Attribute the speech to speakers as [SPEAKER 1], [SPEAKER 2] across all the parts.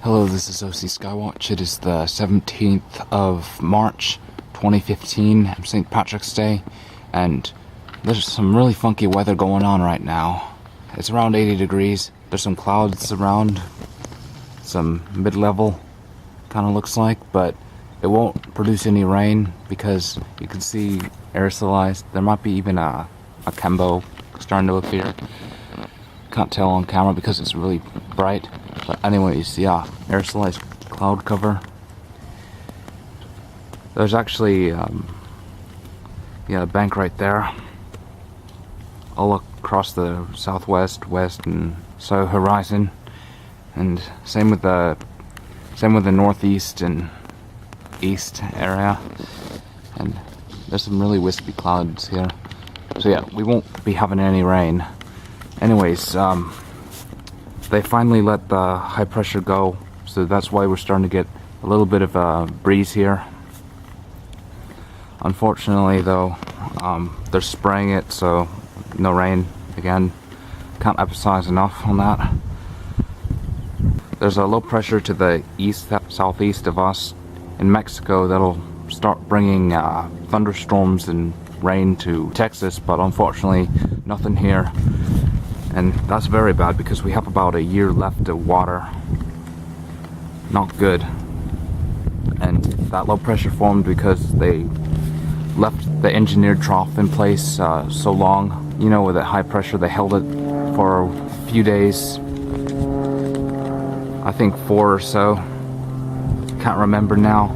[SPEAKER 1] Hello, this is OC Skywatch. It is the 17th of March, 2015, St. Patrick's Day, and there's some really funky weather going on right now. It's around 80 degrees. There's some clouds around, some mid-level, kind of looks like, but it won't produce any rain because you can see aerosolized. There might be even a Kembo starting to appear. Can't tell on camera because it's really bright. But anyways, yeah, aerosolized cloud cover. There's actually, a bank right there. All across the southwest, west, and south horizon, and same with the northeast and east area. And there's some really wispy clouds here. So yeah, we won't be having any rain. Anyways, they finally let the high pressure go, so that's why we're starting to get a little bit of a breeze here. Unfortunately though, they're spraying it, so no rain again. Can't emphasize enough on that. There's a low pressure to the east, southeast of us in Mexico that'll start bringing thunderstorms and rain to Texas, but unfortunately nothing here. And that's very bad because we have about a year left of water. Not good. And that low pressure formed because they left the engineered trough in place so long. You know, with that high pressure, they held it for a few days. I think 4 or so. Can't remember now.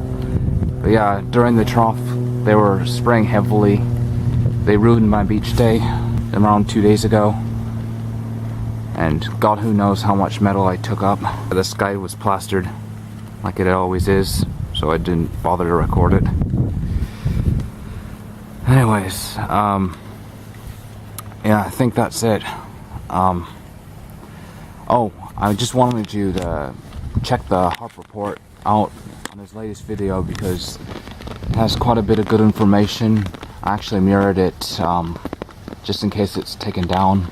[SPEAKER 1] But yeah, during the trough, they were spraying heavily. They ruined my beach day around 2 days ago. And God who knows how much metal I took up. The sky was plastered like it always is, so I didn't bother to record it. Anyways, yeah, I think that's it. Oh, I just wanted you to check the HARP report out on his latest video because it has quite a bit of good information. I actually mirrored it just in case it's taken down.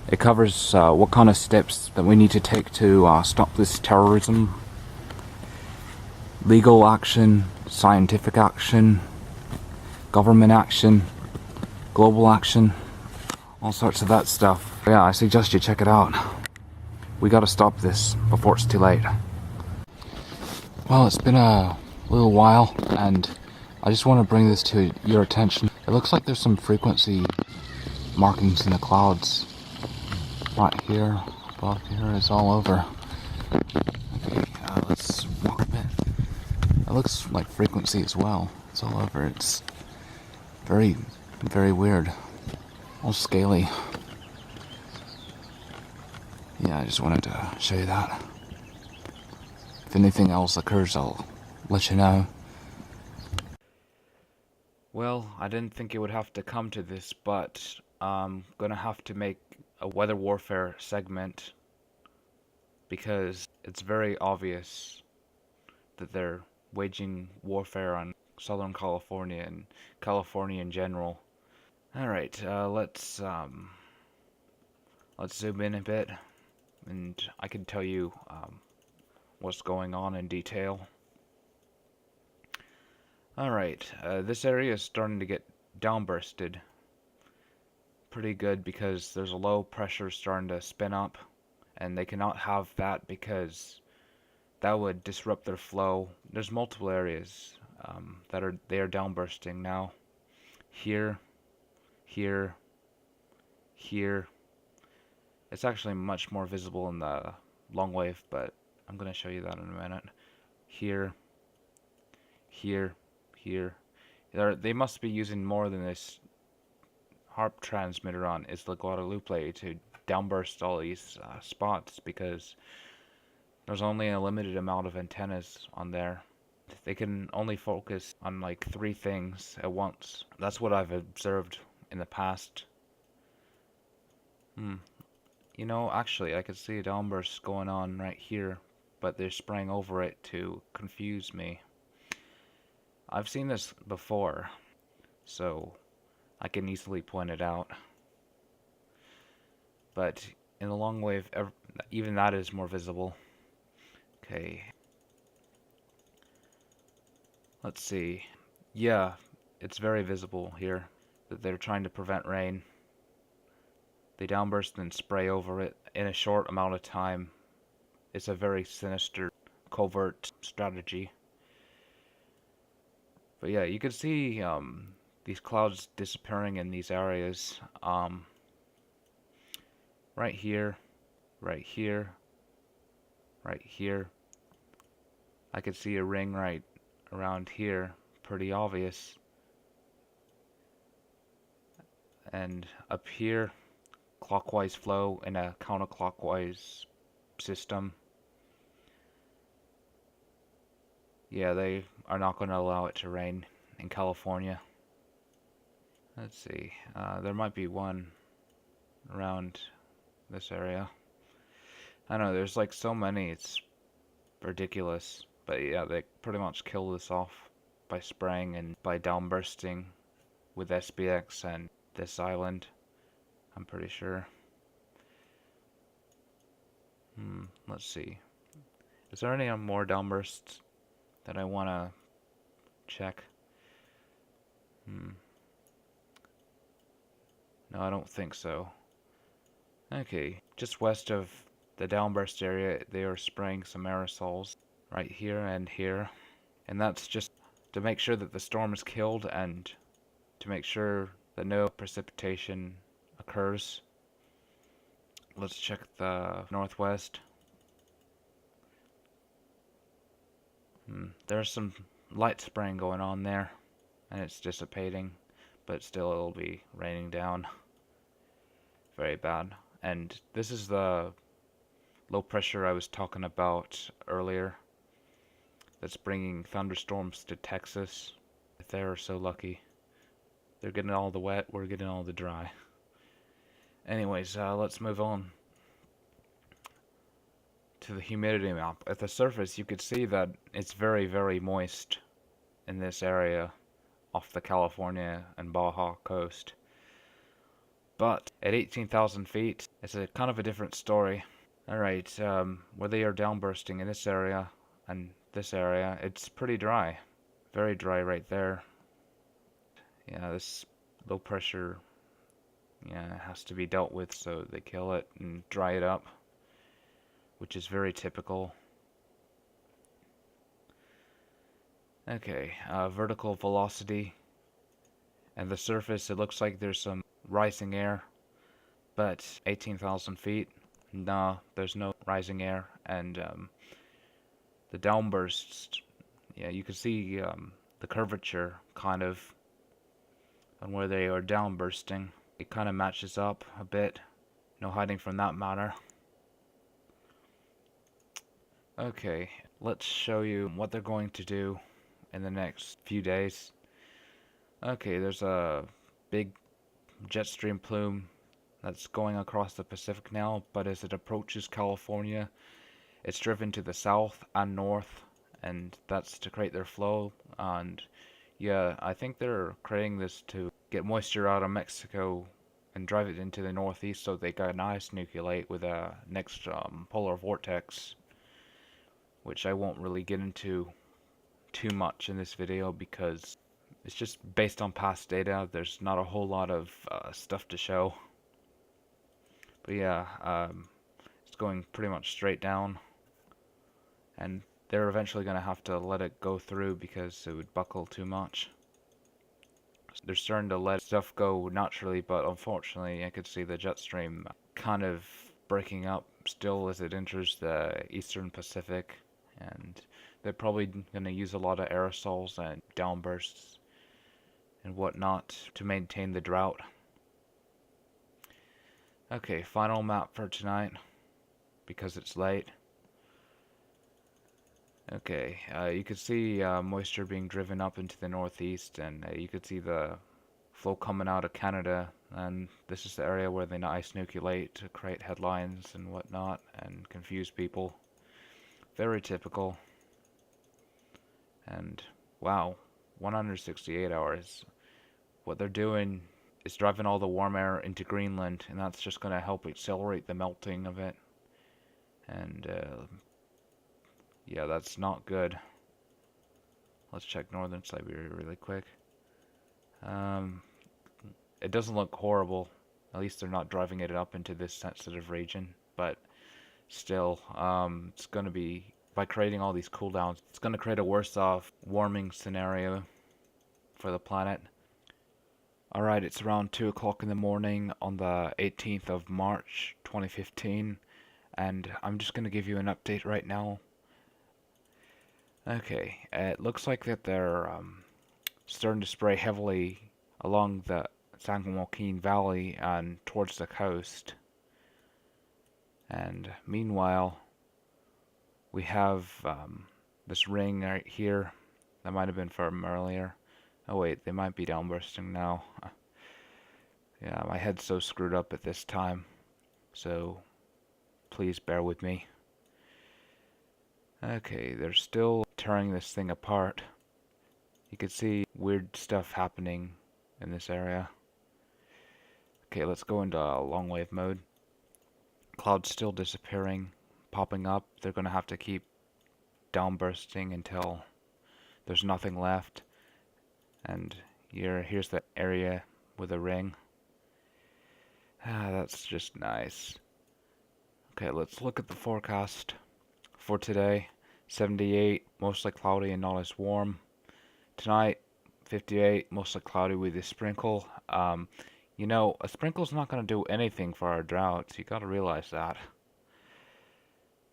[SPEAKER 1] It covers what kind of steps that we need to take to stop this terrorism. Legal action, scientific action, government action, global action, all sorts of that stuff. Yeah, I suggest you check it out. We gotta stop this before it's too late. Well, it's been a little while, and I just want to bring this to your attention. It looks like there's some frequency markings in the clouds. Right here, above here, it's all over. Okay, let's walk a bit. It looks like frequency as well. It's all over. It's very, very weird. All scaly. Yeah, I just wanted to show you that. If anything else occurs, I'll let you know. Well, I didn't think it would have to come to this, but I'm gonna have to make a weather warfare segment because it's very obvious that they're waging warfare on Southern California and California in general. Alright, let's zoom in a bit and I can tell you what's going on in detail. Alright, this area is starting to get downbursted pretty good because there's a low pressure starting to spin up, and they cannot have that because that would disrupt their flow. There's multiple areas they are downbursting now. Here, here, here. It's actually much more visible in the long wave, but I'm gonna show you that in a minute. Here, here, here. They must be using more than this HARP transmitter on Isla Guadalupe to downburst all these spots because there's only a limited amount of antennas on there. They can only focus on like 3 things at once. That's what I've observed in the past. You know, actually I could see a downburst going on right here, but they're spraying over it to confuse me. I've seen this before, so I can easily point it out. But in the long wave, even that is more visible. Okay. Let's see. Yeah, it's very visible here that they're trying to prevent rain. They downburst and spray over it in a short amount of time. It's a very sinister, covert strategy. But yeah, you can see these clouds disappearing in these areas. Right here, right here, right here. I could see a ring right around here, pretty obvious. And up here, clockwise flow in a counterclockwise system. Yeah, they are not going to allow it to rain in California. Let's see, there might be one around this area. I don't know, there's like so many, it's ridiculous. But yeah, they pretty much kill this off by spraying and by downbursting with SBX and this island, I'm pretty sure. Let's see. Is there any more downbursts that I want to check? No, I don't think so. Okay, just west of the downburst area, they are spraying some aerosols right here and here. And that's just to make sure that the storm is killed and to make sure that no precipitation occurs. Let's check the northwest. There's some light spraying going on there, and it's dissipating, but still it'll be raining down. Very bad. And this is the low pressure I was talking about earlier that's bringing thunderstorms to Texas. If they're so lucky. They're getting all the wet, we're getting all the dry. Anyways, let's move on to the humidity map. At the surface, you could see that it's very, very moist in this area off the California and Baja coast. But at 18,000 feet, it's a kind of a different story. Alright, where they are downbursting in this area and this area, it's pretty dry. Very dry right there. Yeah, this low pressure, yeah, has to be dealt with, so they kill it and dry it up, which is very typical. Okay, vertical velocity. And the surface, it looks like there's some rising air, but 18,000 feet, no, there's no rising air. And the downbursts, yeah, you can see the curvature kind of on where they are downbursting. It kind of matches up a bit, no hiding from that matter. Okay, let's show you what they're going to do in the next few days. Okay, there's a big jet stream plume that's going across the Pacific now, but as it approaches California, it's driven to the south and north, and that's to create their flow. And yeah, I think they're creating this to get moisture out of Mexico and drive it into the northeast so they can ice nucleate with a next polar vortex, which I won't really get into too much in this video because it's just based on past data. There's not a whole lot of stuff to show. But yeah, it's going pretty much straight down, and they're eventually going to have to let it go through because it would buckle too much. They're starting to let stuff go naturally, but unfortunately I could see the jet stream kind of breaking up still as it enters the eastern Pacific, and they're probably going to use a lot of aerosols and downbursts and whatnot to maintain the drought. Okay, final map for tonight because it's late. Okay, you could see moisture being driven up into the northeast, and you could see the flow coming out of Canada, and this is the area where they ice nucleate to create headlines and whatnot and confuse people. Very typical. And wow, 168 hours. What they're doing is driving all the warm air into Greenland, and that's just going to help accelerate the melting of it. And Yeah, that's not good. Let's check northern Siberia really quick. Um, it doesn't look horrible. At least they're not driving it up into this sensitive region, but still, it's going to be, by creating all these cooldowns, it's going to create a worse off warming scenario for the planet. Alright, it's around 2 o'clock in the morning on the 18th of March 2015, and I'm just going to give you an update right now. Okay, it looks like that they're starting to spray heavily along the San Joaquin Valley and towards the coast. And meanwhile, we have this ring right here that might have been from earlier. Oh wait, they might be downbursting now. Yeah, my head's so screwed up at this time, so please bear with me. Okay, they're still tearing this thing apart. You can see weird stuff happening in this area. Okay, let's go into long wave mode. Clouds still disappearing, popping up. They're gonna have to keep downbursting until there's nothing left. And here's the area with a ring. Ah, that's just nice. Okay, let's look at the forecast for today. 78, mostly cloudy and not as warm. Tonight, 58, mostly cloudy with a sprinkle. You know, a sprinkle's not going to do anything for our droughts. You got to realize that.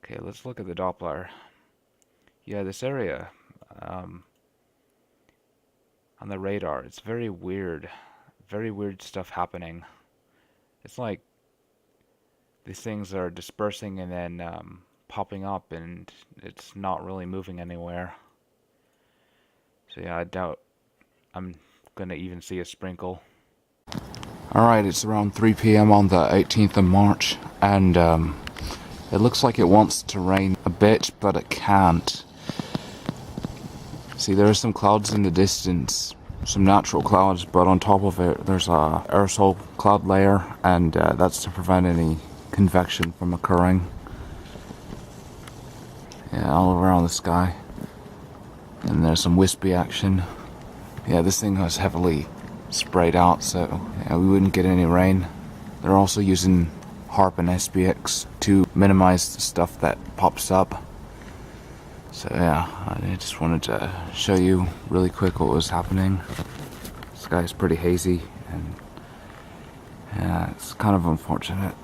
[SPEAKER 1] Okay, let's look at the Doppler. Yeah, this area on the radar, it's very weird. Very weird stuff happening. It's like these things are dispersing and then popping up, and it's not really moving anywhere. So yeah, I doubt I'm gonna even see a sprinkle. Alright, it's around 3 p.m. on the 18th of March, and it looks like it wants to rain a bit, but it can't. See, there are some clouds in the distance, some natural clouds, but on top of it there's a aerosol cloud layer, and that's to prevent any convection from occurring. Yeah, all around the sky. And there's some wispy action. Yeah, this thing was heavily sprayed out, so yeah, we wouldn't get any rain. They're also using HARP and SPX to minimize the stuff that pops up. So yeah, I just wanted to show you really quick what was happening. The sky is pretty hazy, and yeah, it's kind of unfortunate.